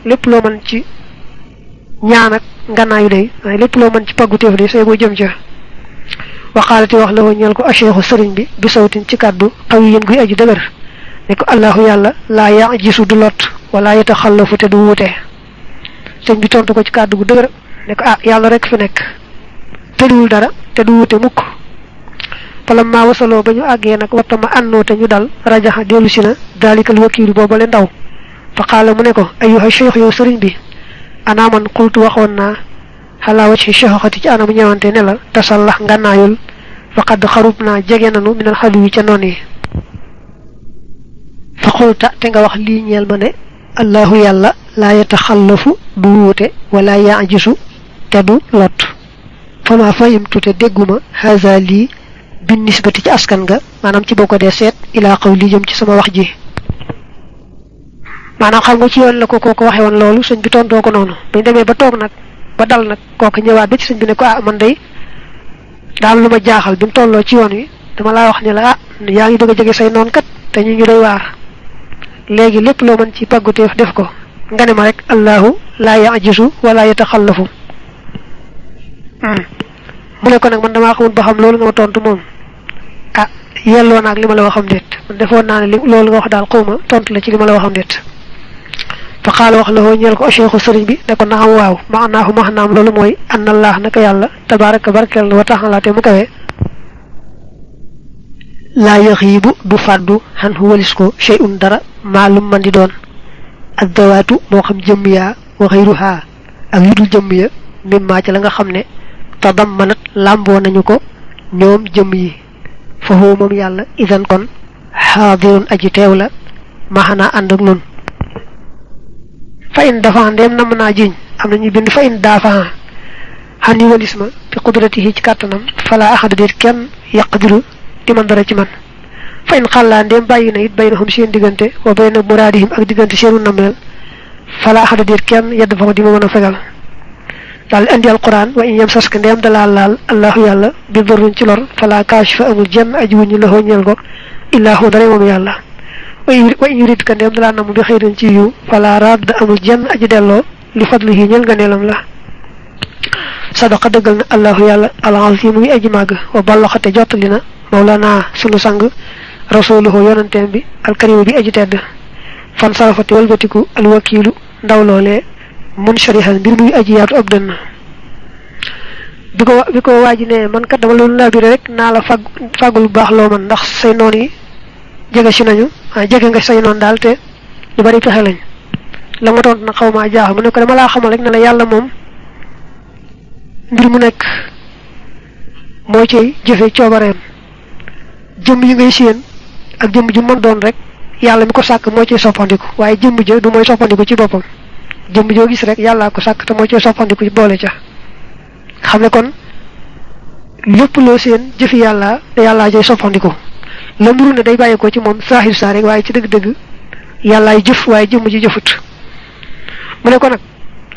lépp loo mën ci ñaan ak ngannaayu day waaye lépp loo mën ci pagguteef day say boo jëm ca waxaalati wax la ñeel ko acheikhu sëriñ bi bi sawtin ci kàddu xaw yi yén guy aju dëgër ne ko allahu yàlla laa yajisu du lot wala yataxallafu te du wuute sëñ bi tontu ko ci kàddu gu dëgër ne ko yàlla rek fi nekk tëriwul dara te du wuute mukk falam maa wasaloo ba ñu àggee nag wattama ànnoo te ñu dal rajaxa dellu si na daalikal wakiilu boobale ndaw fa qaala mu ne ko ayyuha cheikh yow sëriñ bi ana man qultu waxoon naa xalaa wacci cheikhoxati ci anamu ñëwante ne la tasallax ngànnaayul faqad xarub naa jege nanu minal xalu yi ca noon yi fa xulta te nga wax lii ñeel ma ne allahu yàlla laa yataxallafu du wuute wala yaajisu te du lot fama fahimtu te dégguma haza lii bin nisbati ci askan nga maanaam ci boo ko dee seet ilaa xaw lii jëm ci sama wax ji maanaam xam nga ci yoon la ko kooko waxe woon loolu sëñ bi tontoo ko noonu bañ demee ba toog nag ba dal nag kooku ñëwaat ba ci sëñ bi ne ko man day daal lu ma jaaxal bi mu tolloo ci yoon wi dama laa wax ne la yaa ngi bëgg a jege say noon kat te ñu doy waar léegi lépp loo mën ci pagguteef def ko nga ne ma rek allahu laa yajisu wala yataxallafu mu ne ko nag man damaa xamul ba xam loolu nga ma tontu moom yelloo naag li ma la waxam déet man defoon naa ne loolu nga wax daal xawma tontu la ci li ma la waxam déet fa xaala wax la hoo ñeel ko cheikhu sëriñ bi ne ko naam waaw maanaahu maanaam loolu mooy anna allah naka yàlla tabaraka barkeel wa taxala te mu kawe laa yaxiibu du fàddu xan hu walis ko shay'un dara maalum man di doon ak dawaatu moo xam jëmm yaa wa xayruha ak yu dul jëmm ya mimmaa ci la nga xam ne tadammanat làmboo nañu ko ñoom jëmm yi fa huwa moom yàlla idan kon xaadirun aji teew la maxanaa ànd ak nun fa in dafa ndeem nam naa jiñ am na ñu bind fa in daafa xan yu walis ma bi qudratihi ci kàttanam fala axada déet kenn yaqdiru di man dara ci man fa in xàllaa ndéem bàyyi na it baynahum seen diggante wa bayna muraadihim ak diggante seenu nameel fala axada déet kenn yedd fa di ma mën a fegal daal indi alquran wa in yamsaska ndéem dalaa laal allahu yàlla bi darruñ ci lor fala kaashifa amul jenn aji wuñu la ñeel ko illaahu dara moom yàlla wa in yuridka ndéem dalaa namu bi xëyrin ci yiw fala radd amul jenn aji delloo li fadlihi ñeel nga neelam la sadaqa dëggal na allahu yàlla al-aziim muy aji màgg wa ballaxate jottali na mawlana sunu sang rasuluhu yonanteem bi alkarimu bi aji tedd fan sarafati walbatiku alwakiilu ndaw loolee munsharihan mbir muy aji yaatu ab dënn bi ko waaji ne man kat dama loolu labiré rek naa la fàggul bu baax loo man ndax say noon yi jege si nañu jege nga say noon daal te lu bari pexe lañ la ma tontu nag xaw maa jaaxal mu ne ko dama laa xamal rek ne la yàlla moom mbir mu nekk moo ciy jëfe coobareem jëmm yi ngay séen ak jëmm ju mën doon rek yàlla mi ko sàkk moo ciy soppandiku waaye jëmm ja du mooy soppandiku ci boppam jëmm joo gis rek yàllaa ko sàkk te moo ciy soppandiku ci boole ca xam ne kon lépp loo séen jëfi yàllaa cay soppandiku la mburu ne day bàyyi ko ci moom saaxir saa rek waaye ci dëgg-dëgg yàllaay jëf waaye jëmm ji jëfut mu ne ko nag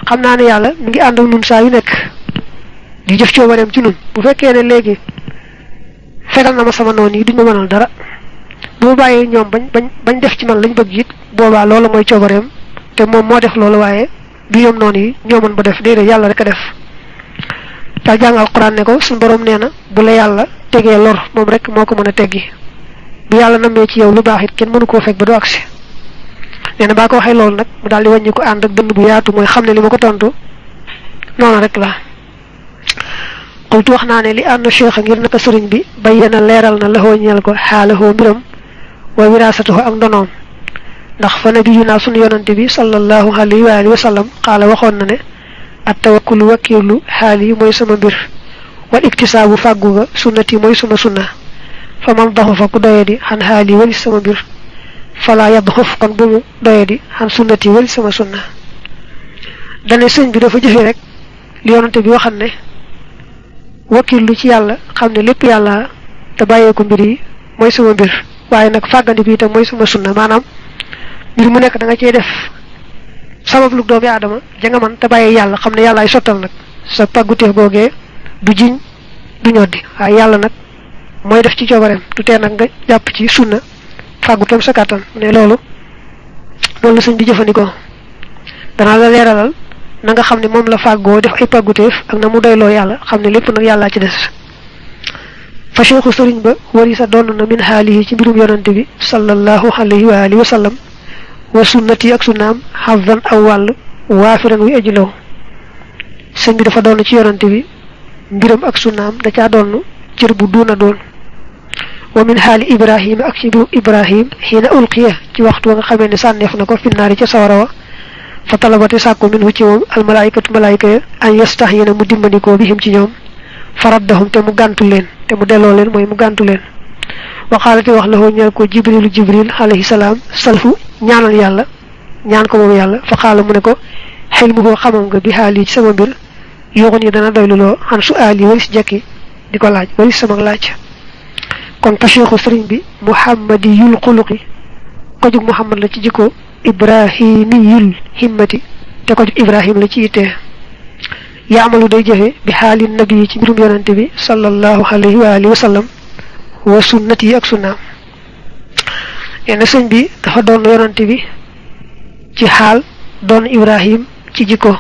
xam naa ne yàlla mi ngi ànd ak nun saa yu nekk di jëf coobareem ci nun bu fekkee ne léegi fegal na ma sama noon yi duñ ma mënal dara bu ma bàyyee ñoom bañ def ci man lañ bëgg it boobaa loolu mooy coobareem te moom moo def loolu waaye du ñoom noonu yi ñoo mën ba def déedéet yàlla rek a def daa jàng alquran ne ko suñu borom nee na bu la yàlla tegee lor moom rek moo ko mën a teggi bu yàlla namee ci yow lu baax it kenn mënu koo fekk ba du agsi nee na baa ko waxee loolu nag mu daal di wàññi ko ànd ak dënn bu yaatu mooy xam ne li ma ko tontu noonu rek la qultu wax naa ne li ànd cheikh ngir naka sëriñ bi bayyana leeral na laxoo ñeel ko xaalahoo mbiram wa wirasatuhu ak ndonoom ndax fa nabiyuna sunu yonante bi sallallahu alayhi wa alihi wa sallam xaala waxoon na ne at tawakkulu wakiirlu xaal yi mooy sama mbir wal iktisaabu fàggu ga sunnati mooy suma sunna fa man daxu fa ku doye di xan xaal yi wali sama mbir fala yadxuf kon bu mu doye di xan sunnati wali sama sunna dane sëñ bi dafa jëfe rek li yonante bi waxam ne wakiirlu ci yàlla xam ne lépp yàlla te bàyyee ko mbir yi mooy sama mbir waaye nag fàggandiku itam mooy sama sunna maanaam mbir mu nekk da nga cey def sabab lu doomi aadama ja nga man te bàyyee yàlla xam ne yàlla ay sottal nag sa pàgguteef googee du jiñ du ñoddi waaye yàlla nag mooy def ci coobareem du tee nag nga jàpp ci sunna fàggu tam sa kàttan ne loolu la sëñ bi jëfandikoo dana la leeralal na nga xam ne moom la fàggoo def ay pàgguteef ak na mu doyloo yàlla xam ne lépp nag yàllaa ci des fa cheikhu sëriñ ba wari sa donn na min xaalihi ci mbirum yonante bi sallallahu alayhi wa alihi wa sallam wa sunnati ak sunnaam xafdan aw wàll waafiran wi aji law sëñ bi dafa doon ci yonante bi mbiram ak sunnaam da caa doon cër bu duuna doon wa min xaali ibrahima ak ci mbirum ibrahim xiina ulqiya ci waxtu wa nga xamee ne sànneef na ko finnaari ca sawara wa fa talabati sàkku minhu ci moom almalaikatu malaayika ya an yastahyina mu dimbandikoo bihim ci ñoom faraddahum te mu gàntu leen te mu delloo leen mooy mu gàntu leen waxaalate wax la hoo ñeel ko jibril alayhi salaam salfu ñaanal yàlla ñaan ko moom yàlla fa xaala mu ne ko xel mu koo xamam nga bi xaal yi ci sama mbir yoxun yi dana doyluloo xan su aal yi waris jekki di ko laaj waris sama laaj kon tacheikhu sëriñ bi muhammadi yul xuluqi ko jug muhammad la ci jikko ibrahimiyul himmati te ko jug ibrahim la ci ittee yaamalu day jëfe bi xaali nabi ci mbirum yonante bi sallallahu alayhi wa alihi wa sallam wa sunnati yi ak sunnaam yenn sëñ bi dafa doon yonante bi ci xaal doon ibrahim ci jikko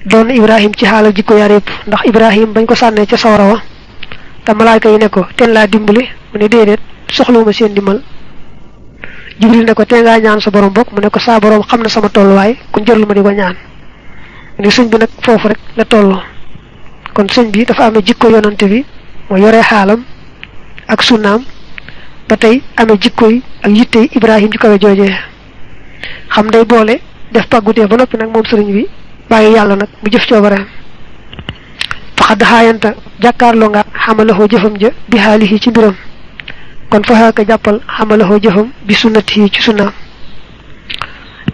doon ibrahim ci xaal ak jikko yaar yëpp ndax ibrahim bañ ko sànnee ca sawara wa te malaayka yi ne ko teen laa dimbali mu ne déedéet soxlawuma seen dimbal jibril ne ko tee ngaa ñaan sa borom bokk mu ne ko saa borom xam na sama tolluwaay kon jërlu ma di ko ñaan ni sëñ bi nag foofu rek la tolloo kon sëñ bi dafa amee jikko yonante bi moo yore xaalam ak sunnaam ba tey amee jikko yi ak yitte ibrahim ju kawe joojee xam day boole def pàggutee ba noppi nag moom sëriñ bi bàyyi yàlla nag mu jëf coobareem faxadd xaayanta jàkkaarloo nga xamalahoo jëfam ja bi xaalihi ci mbiram kon fa xaaka jàppal xamalahoo jëfam bi sunnati ci sunnaam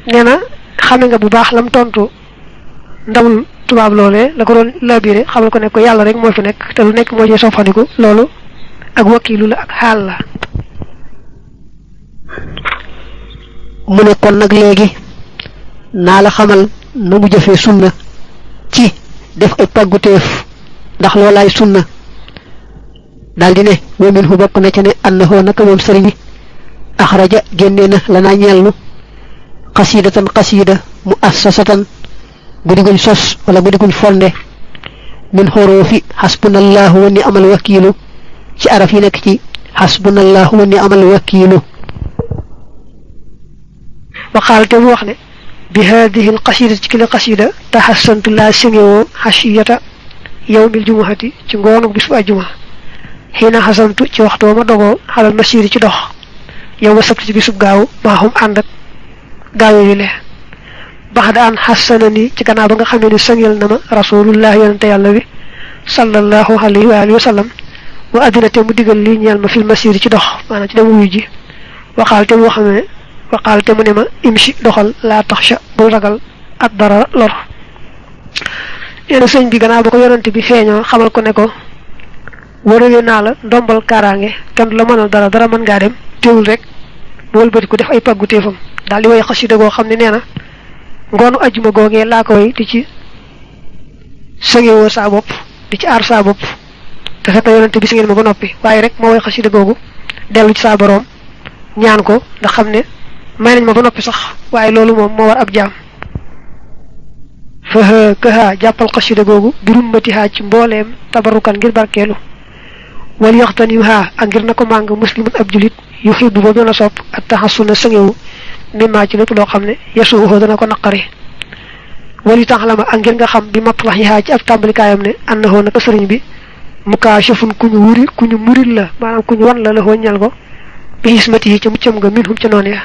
nee na xame nga bu baax lam tontu ndawul tubaab loolee la ko doon labiré xamal ko ne ko yàlla rek moo fi nekk te lu nekk moo ci soppandiku loolu ak wakiilu la ak xaal la mu ne kon nag léegi naa la xamal na mu jëfee sunna ci def ay pàgguteef ndax loolaay sunna daldi ne wa minhu bokk na ca ne annahu naka moom sëriñ bi axraja génnee na la naa ñeelnu xasiidatan xasiida mu assasatan guddi guñ sos wala guddi guñ fonde min xuruufi xasbunallahu wa ni amal wakiilu ci araf yi nekk ci xasbunallahu wa ni amal wakiilu waxaal te mu wax ne bi haadihi al qasida ci kila qasida taxassantu laa singewoo xasiyata yawmil jumuhati ci ngoonu bis bu ajjuma xiina xasantu ci waxtoo ma dogoo xalal masiri ci dox yow ma sabti ci bisub gaaw maa xum ànd ak gaaw yu le baxda an xasana ni ci gannaaw ba nga xamee ni sëngel na ma rasulullah yonente yàlla bi sallallahu alayhi wa alihi wa sallam wa addina te mu digal lii ñeel ma fil masiri ci dox maanaam ci dem wuyu ji waxaal te mu xam ne waxaal te mu ne ma imshi doxal laa taxsha bul ragal ak dara lor nee na sëñ bi gannaaw ba ko yonente bi feeñoo xamal ko ne ko waralee naa la ndombal kaaraange kenn du la mënal dara mën ngaa dem teewul rek mu wëlbati ko def ay pàggu téefam daal di way xasida goo xam ne nee na ngoonu ajjuma googee laa ko way di ci sëngewoo saa bopp di ci aar saa bopp te fekk yonente bi sëngeel ma ba noppi waaye rek moo way xasida googu dellu ci saa boroom ñaan ko ndax xam ne may nañ ma ba noppi sax waaye loolu moom moo war ab jaam fa kaha jàppal xasida googu birum mati haa ci mbooleem tabarukan ngir barkeelu wal yaxtanim haa ak ngir na ko màng muslimun ab julit yu xibbu ba gën a sopp ak taxasuna sëngewu mimmaa ci lépp loo xam ne yasuuxoo dana ko naqari wali taxlama ak ngir nga xam bi matlax yi haa ci ab tàmbalikaayam ne annahoo naka sëriñ bi mukaashafun ku ñu muril la maanaam ku ñu wan la hoo ñal ko bi xismati yi ca muccam nga minhum ca noonu ya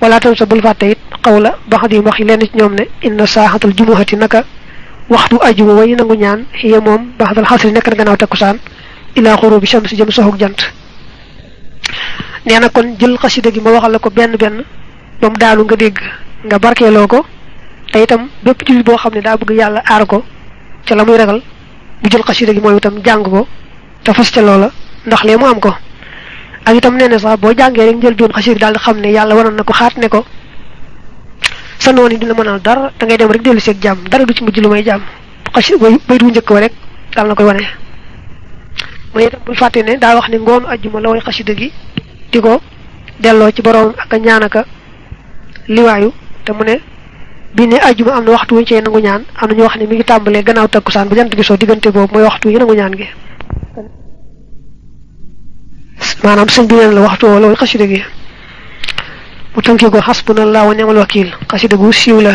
wala tam sa bul fàtte it xaw la bax di wax yi lenn ci ñoom ne inna saaxatal jumuhati naka waxtu ajuma way nangu ñaan xiya moom baxdal xasri nekk na gannaaw takkusaan ilaa xurubi shamsi jëm soxuk jant nee na kon jël xasida gi ma waxal la ko benn ba mu daanu nga dégg nga barkeeloo ko te itam bépp jullit boo xam ne daa bëgg yàlla aar ko ca la muy ragal bu jël xasida gi moom itam jàng ko te fas ca loola ndax lee mu am ko ak itam nee na sax boo jàngee rek njël doon xasida daal di xam ne yàlla waroon na ko xaat ne ko sa noon yi dina mënal dara da ngay dem rek dellu seeg jàmm dara du ci mujj lu may jàmm xasida bay du njëkk wa rek daal na koy wane mooy itam bul fàtte ne daa wax ne ngoonu ajjuma la way xasida gi di ko delloo ci boroom ak a ñaan aka liwaayu te mu ne bi ne aljuma am na waxtu wuñ cey nangu ñaan am na ñu wax ne mi ngi tàmbalee gannaaw takkusaan ba jant bi soo diggante boobu mooy waxtu yi nangu ñaan gi maanaam sëñ bi neen la waxtu wala wala xasida gi mu tënkee ko xasbunallahu wa ni'mal wakil xasida gu siiw la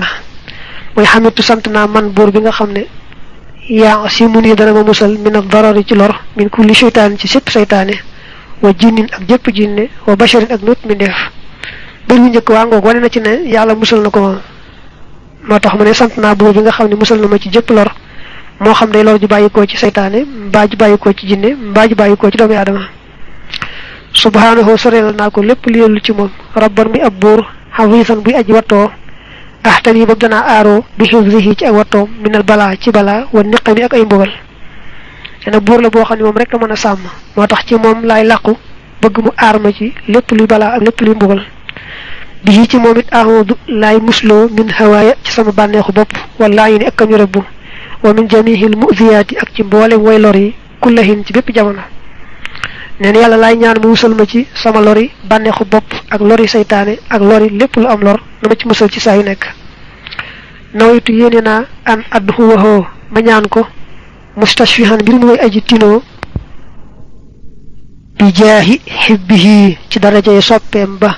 mooy xamitu sant naa man buur bi nga xam ne yaa si mu nii dana ma musal min ak darari ci lor min kulli seytaan ci sépp seytaane wa jinnin ak jëpp jinne wa basharin ak mépp mi ndeef bir bu njëkk waa ngoog wane na ci ne yàlla musal na ko moom moo tax mu ne sant naa buur bi nga xam ne musal na ma ci jëpp lor moo xam day lor ju bàyyikoo ci seytaane mbaa ju bàyyikoo ci jinne mbaa ju bàyyikoo ci doomu aadama subhanahu soreel naa ko lépp li yellu ci moom rabban mi ab buur xafiisan buy aji wattoo ahtani boobu danaa aaroo bi xifzihi ci ak wattoom minal balaa ci balaa wa niqami ak ay mbugal dana buur la boo xam ne moom rek a mën a sàmm moo tax ci moom laay làqu bëgg mu aar ma ci lépp luy balaa ak lépp luy mbugal bi ci moom it ahudu laay musloo min hawaaya ci sama bànneexu bopp wala yi ni ak kañu rëbbu wa min jamihil muziyaati ak ci mboolem way lor yi kullahin ci bépp jamono neen yàlla laay ñaan mu musal ma ci sama lori bànneexu bopp ak lori seytaane ak lori lépp lu am lor na ma ci musal ci saa yu nekk nawaytu yéene naa an adduwahoo ma ñaan ko mustashfihan mbir mu way aji tinoo bi jaahi xibbihi ci darajay soppeem ba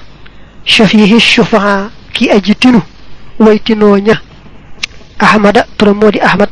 shafihi shufaha ki aji tinu way tinoo ña ahmada turam moo di ahmad